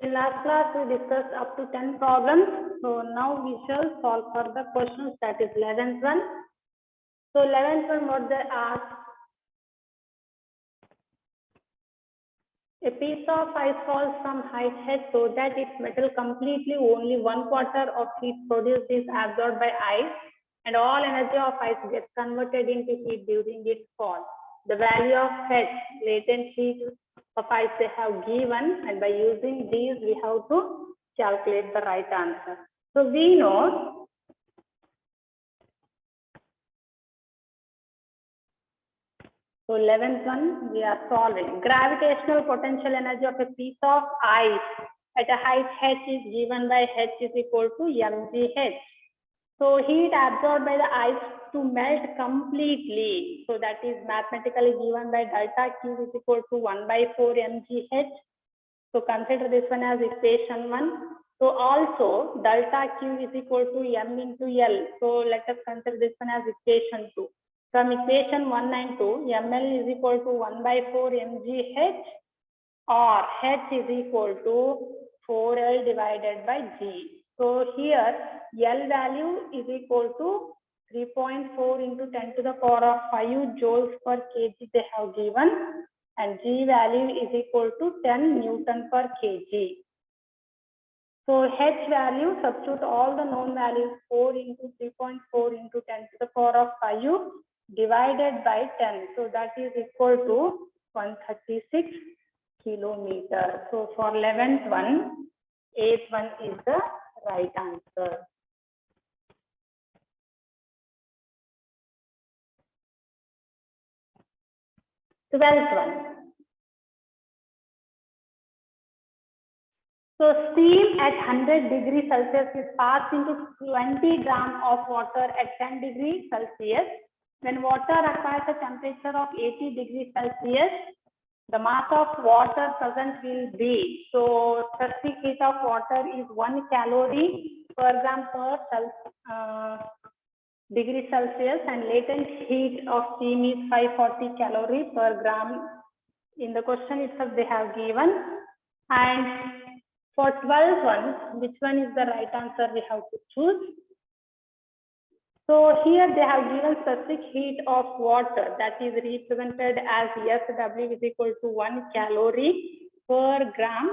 In last class, we discussed up to 10 problems. So now we shall solve for the questions, that is 11th one. So 11th one, what they asked, a piece of ice falls from height h so that its metal completely only 1/4 of heat produced is absorbed by ice and all energy of ice gets converted into heat during its fall. The value of h, latent heat of ice, they have given, and by using these we have to calculate the right answer. So we know so 11th one we are solving. Gravitational potential energy of a piece of ice at a height h is given by h is equal to mgh. So heat absorbed by the ice to melt completely. So that is mathematically given by delta Q is equal to 1/4 mgh. So consider this one as equation 1. So also delta Q is equal to m into L. So let us consider this one as equation 2. From equation 1 and 2, ml is equal to 1/4 mgh or h is equal to 4L divided by G. So here L value is equal to 3.4 into 10 to the power of 5 joules per kg they have given, and G value is equal to 10 Newton per kg. So H value, substitute all the known values, 4 into 3.4 into 10 to the power of 5 divided by 10. So that is equal to 136 kilometers. So for 11th one, 8th one is the right answer. So 12th one. So steam at 100 degrees Celsius is passed into 20 grams of water at 10 degrees Celsius. When water acquires a temperature of 80 degrees Celsius, the mass of water present will be, so specific heat of water is 1 calorie per gram per degree Celsius, and latent heat of steam is 540 calorie per gram. In the question itself they have given. And for 12th one, which one is the right answer we have to choose? So here they have given specific heat of water, that is represented as SW is equal to 1 calorie per gram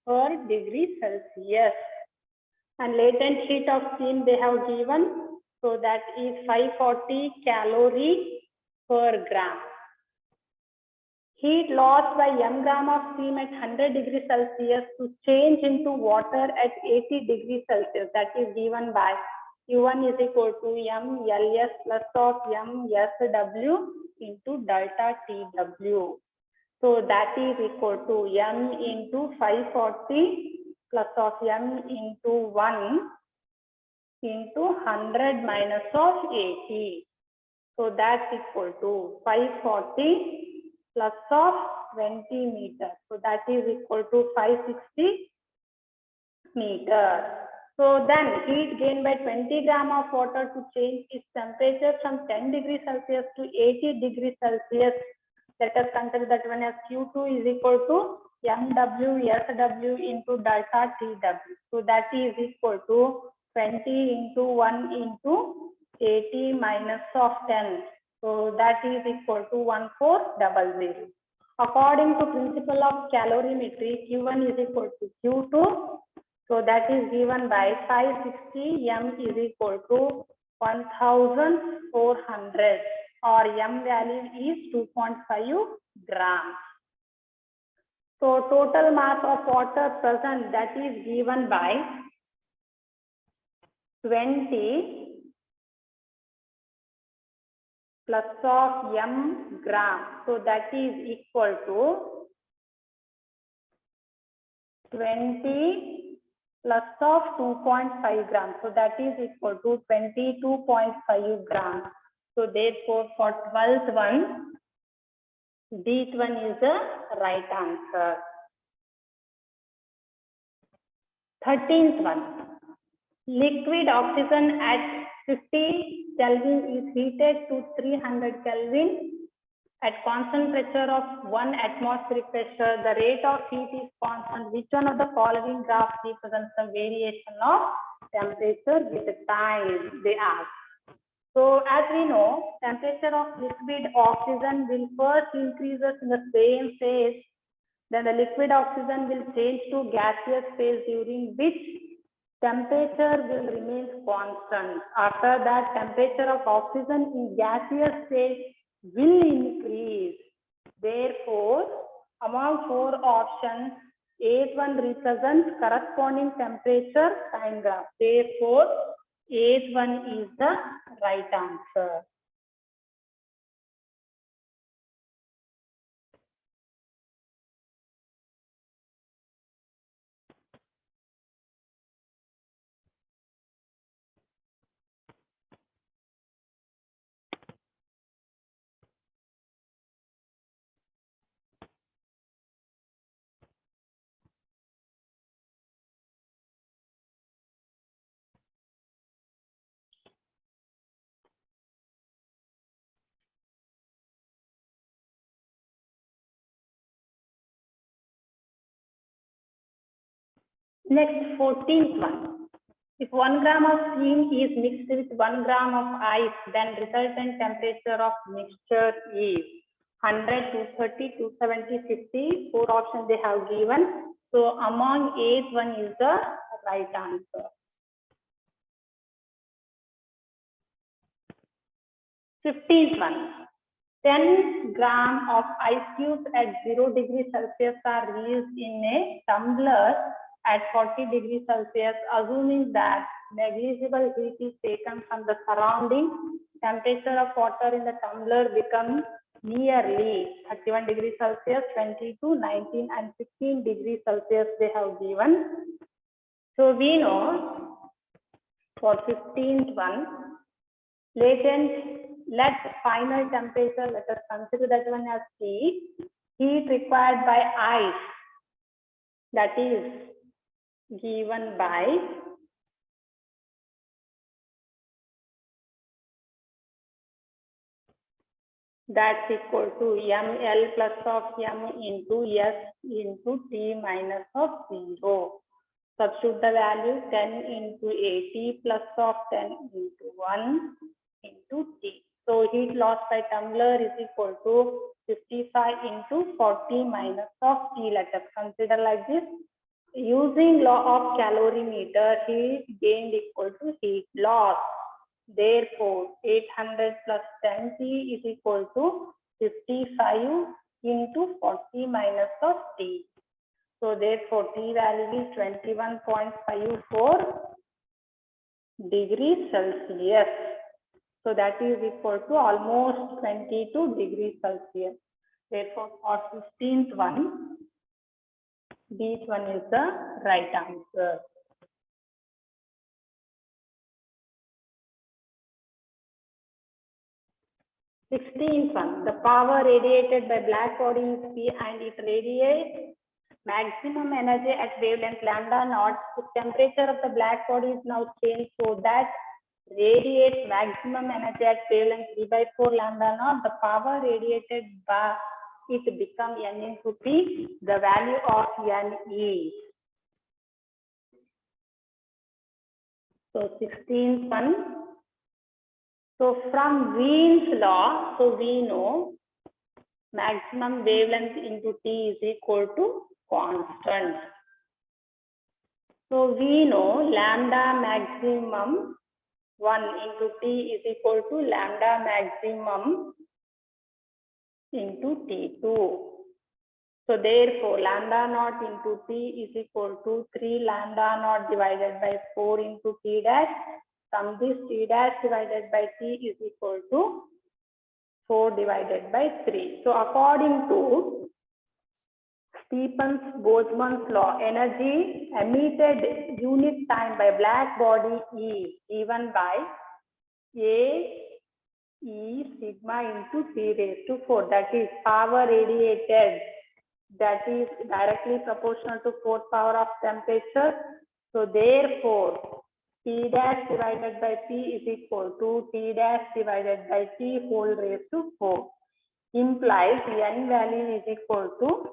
per degree Celsius. And latent heat of steam they have given, so that is 540 calorie per gram. Heat lost by m gram of steam at 100 degrees Celsius to change into water at 80 degrees Celsius, that is given by Q1 is equal to m Ls plus of m SW into delta TW. So that is equal to m into 540 plus of m into 1 into 100 minus of 80. So that's equal to 540 plus of 20 meters. So that is equal to 560 meters. So then heat gained by 20 gram of water to change its temperature from 10 degrees Celsius to 80 degrees Celsius. Let us consider that one as Q2 is equal to MW SW into delta TW. So that is equal to 20 into 1 into 80 minus of 10. So that is equal to 1400. According to principle of calorimetry, Q1 is equal to Q2. So that is given by 560 m is equal to 1400, or m value is 2.5 grams. So total mass of water present, that is given by 20 plus of m gram. So that is equal to 20 plus of 2.5 grams. So that is equal to 22.5 grams. So therefore for 12th one, this one is the right answer. 13th one, liquid oxygen at 50 Kelvin is heated to 300 Kelvin At constant pressure of 1 atmospheric pressure, the rate of heat is constant. Which one of the following graphs represents the variation of temperature with time, they ask. So as we know, temperature of liquid oxygen will first increases in the same phase, then the liquid oxygen will change to gaseous phase, during which temperature will remain constant. After that, temperature of oxygen in gaseous phase will increase. Therefore, among 4 options, 8th represents corresponding temperature time graph. Therefore, 8th is the right answer. Next, 14th one. If 1 gram of steam is mixed with 1 gram of ice, then resultant temperature of mixture is 100, 230, 270, 50. 4 options they have given. So among 8th one is the right answer. 15th one. 10 gram of ice cubes at 0 degrees Celsius are used in a tumbler at 40 degrees Celsius, assuming that negligible heat is taken from the surrounding. Temperature of water in the tumbler becomes nearly 31 degrees Celsius, 22, 19, and 16 degrees Celsius they have given. So we know for 15th one, let final temperature, let us consider that one as T. Heat required by ice, that is given by that's equal to ml plus of m into s into t minus of 0. Substitute the value 10 into 80 plus of 10 into 1 into t. So heat loss by tumbler is equal to 55 into 40 minus of t. Let us consider like this. Using law of calorimeter, heat gained equal to heat loss. Therefore, 800 plus 10t is equal to 55 into 40 minus of t. So therefore, T value is 21.54 degrees Celsius. So that is equal to almost 22 degrees Celsius. Therefore, for 15th one, this one is the right answer. Sixteenth one, the power radiated by black body is P and it radiates maximum energy at wavelength lambda naught. The temperature of the black body is now changed so that radiates maximum energy at wavelength 3/4 lambda naught. The power radiated by it becomes N into P. The value of N is. So 16th one. So from Wien's law, so we know maximum wavelength into T is equal to constant. So we know lambda maximum 1 into T is equal to lambda maximum into T2. So therefore lambda naught into T is equal to 3 lambda naught divided by 4 into T dash. From this T dash divided by T is equal to 4 divided by 3. So according to Stephens-Boseman's law, energy emitted unit time by black body is given by A E sigma into T raised to 4. That is power radiated. That is directly proportional to 4th power of temperature. So therefore, T dash divided by P is equal to T dash divided by T whole raised to 4. implies n value is equal to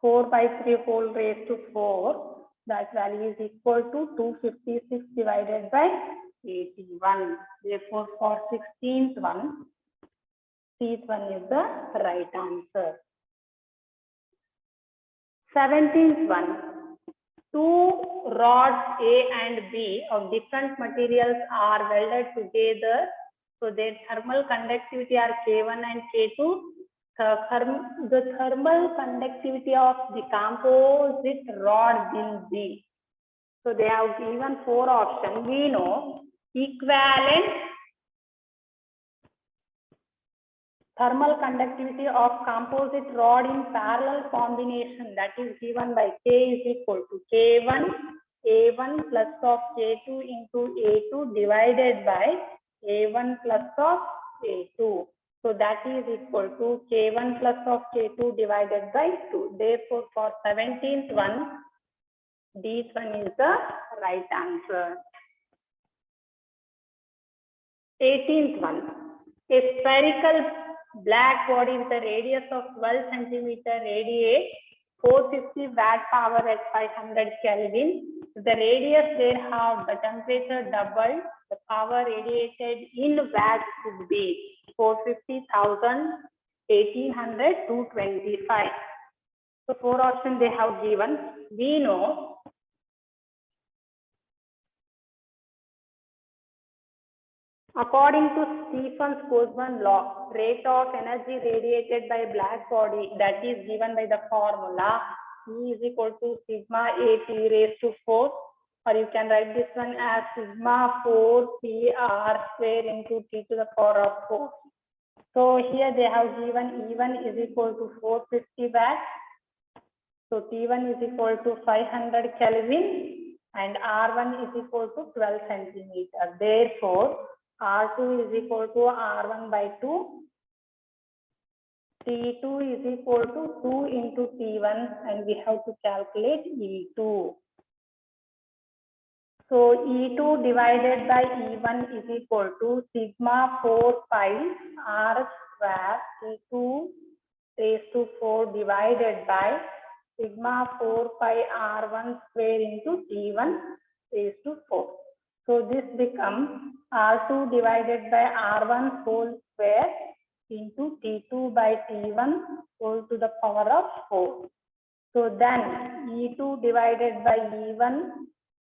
4 by 3 whole raised to 4. That value is equal to 256 divided by 81. Therefore, for 16th one, C one is the right answer. 17th one, two rods A and B of different materials are welded together. So their thermal conductivity are K1 and K2. The thermal conductivity of the composite rod will be. So they have given 4 options. We know equivalent thermal conductivity of composite rod in parallel combination, that is given by K is equal to K1 A1 plus of K2 into A2 divided by A1 plus of A2. So that is equal to K1 plus of K2 divided by 2. Therefore, for 17th one, this one is the right answer. 18th one, a spherical black body with a radius of 12 centimeter radiates 450 watt power at 500 Kelvin. The radius there have the temperature doubled. The power radiated in watts would be 450,000, 1800, 225. So 4 options they have given. We know according to Stephen's-Boltzmann law, rate of energy radiated by black body, that is given by the formula E is equal to sigma A T raised to 4, or you can write this one as sigma 4 P R square into T to the power of 4. So here they have given E1 is equal to 450 watts. So T1 is equal to 500 Kelvin and R1 is equal to 12 centimeter. Therefore, R2 is equal to R1 by 2. T2 is equal to 2 into T1 and we have to calculate E2. So E2 divided by E1 is equal to sigma 4 pi R square T2 raised to 4 divided by sigma 4 pi R1 square into T1 raised to 4. So this becomes R2 divided by R1 whole square into T2 by T1 whole to the power of 4. So then E2 divided by E1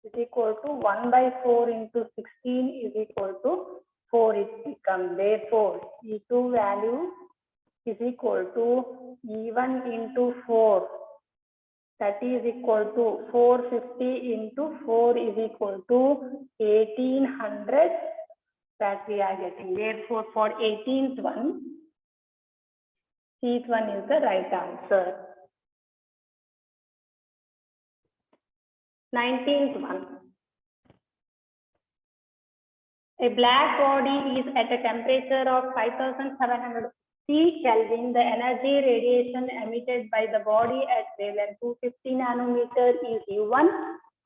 is equal to 1 by 4 into 16 is equal to 4 it becomes. Therefore, E2 value is equal to E1 into 4. That is equal to 450 into 4 is equal to 1800 that we are getting. Therefore, for 18th one, C one is the right answer. 19th one. A black body is at a temperature of 5700 C Kelvin. The energy radiation emitted by the body at wavelength 250 nanometer is U1,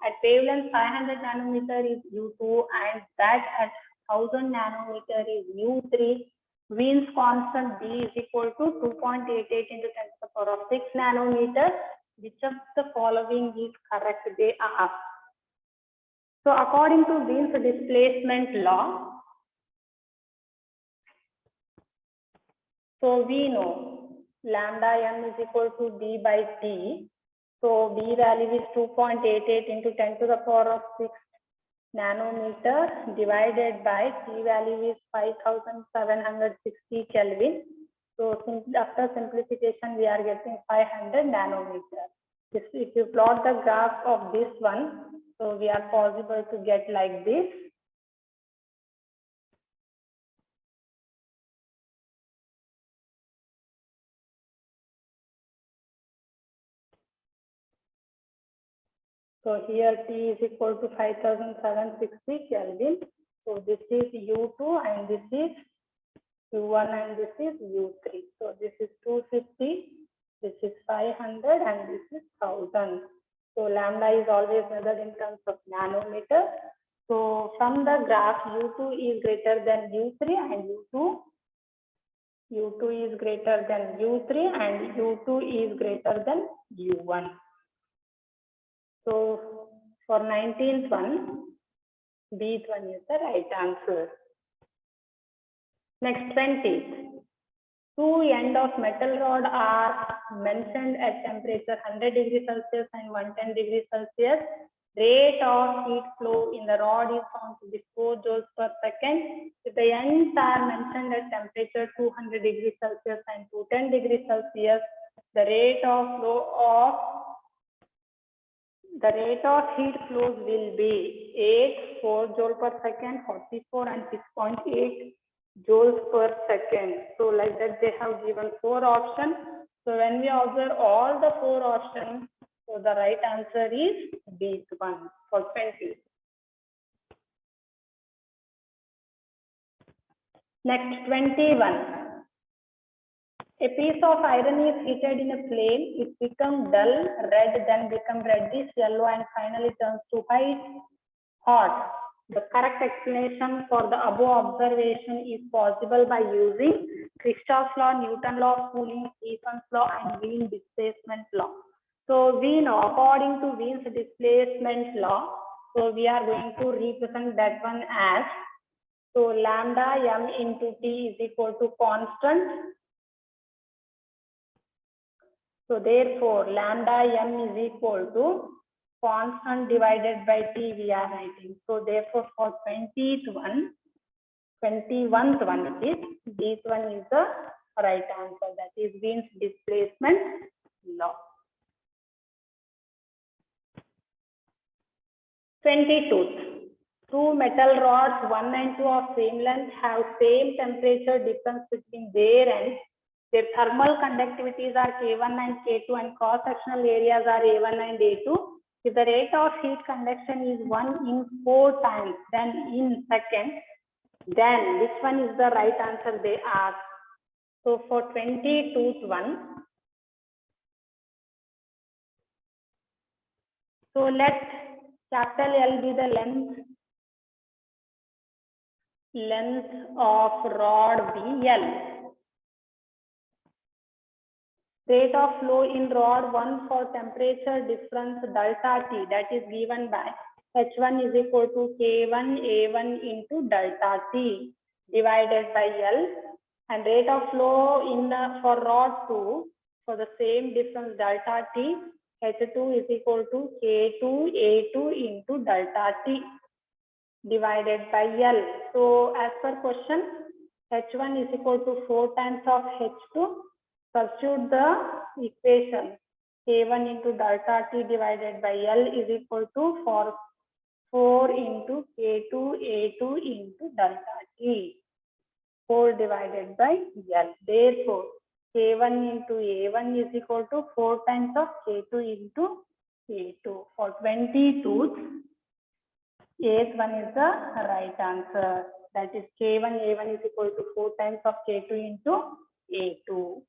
at wavelength 500 nanometer is U2, and that at 1000 nanometer is U3. Wien's constant B is equal to 2.88 into 10 to the power of 6 nanometer. Which of the following is correct? They are. So according to Wien's displacement law, so we know lambda m is equal to d by t. So b value is 2.88 into 10 to the power of 6 nanometer divided by t value is 5760 Kelvin. So after simplification, we are getting 500 nanometer. If you plot the graph of this one, so we are possible to get like this. So here T is equal to 5760 Kelvin. So this is U2 and this is U1 and this is U3. So this is 250, this is 500 and this is 1000. So lambda is always measured in terms of nanometer. So from the graph, U2 is greater than U3 and U2 U2 is greater than U3 and U2 is greater than U1. So for 19th one, B one is the right answer. Next 20th. Two ends of metal rod are mentioned at temperature 100 degrees Celsius and 110 degrees Celsius. Rate of heat flow in the rod is found to be 4 joules per second. If the ends are mentioned at temperature 200 degrees Celsius and 210 degrees Celsius, the rate of heat flows will be 8, 4 joule per second, 44 and 6.8 joules per second. So like that they have given 4 options. So when we observe all the 4 options, so the right answer is B1 for 20. Next 21. A piece of iron is heated in a flame. It becomes dull red, then becomes reddish yellow, and finally turns to white hot. The correct explanation for the above observation is possible by using Kirchhoff's law, Newton's law of cooling, Stephen's law, and Wien's displacement law. So we know according to Wien's displacement law, so we are going to represent that one as, so lambda m into T is equal to constant. So therefore lambda m is equal to constant divided by T we are writing. So therefore for 21st one it is, this one is the right answer, that is Wien's displacement law. 22nd. Two metal rods 1 and 2 of same length have same temperature difference between their ends. Their thermal conductivities are K1 and K2 and cross-sectional areas are A1 and A2. If the rate of heat conduction is 1 in 4 times then in seconds, then which one is the right answer they ask. So for 22nd one, so let capital L be the length of rod B L. Rate of flow in rod 1 for temperature difference delta T, that is given by H1 is equal to K1 A1 into delta T divided by L, and rate of flow in for rod 2 for the same difference delta T, H2 is equal to K2 A2 into delta T divided by L. So as per question, H1 is equal to 4 times of H2. Substitute the equation K1 into delta T divided by L is equal to 4 into K2 A2 into delta T, 4 divided by L. Therefore, K1 into A1 is equal to 4 times of K2 into A2. For 22nd, 8th one is the right answer. That is K1 A1 is equal to 4 times of K2 into A2.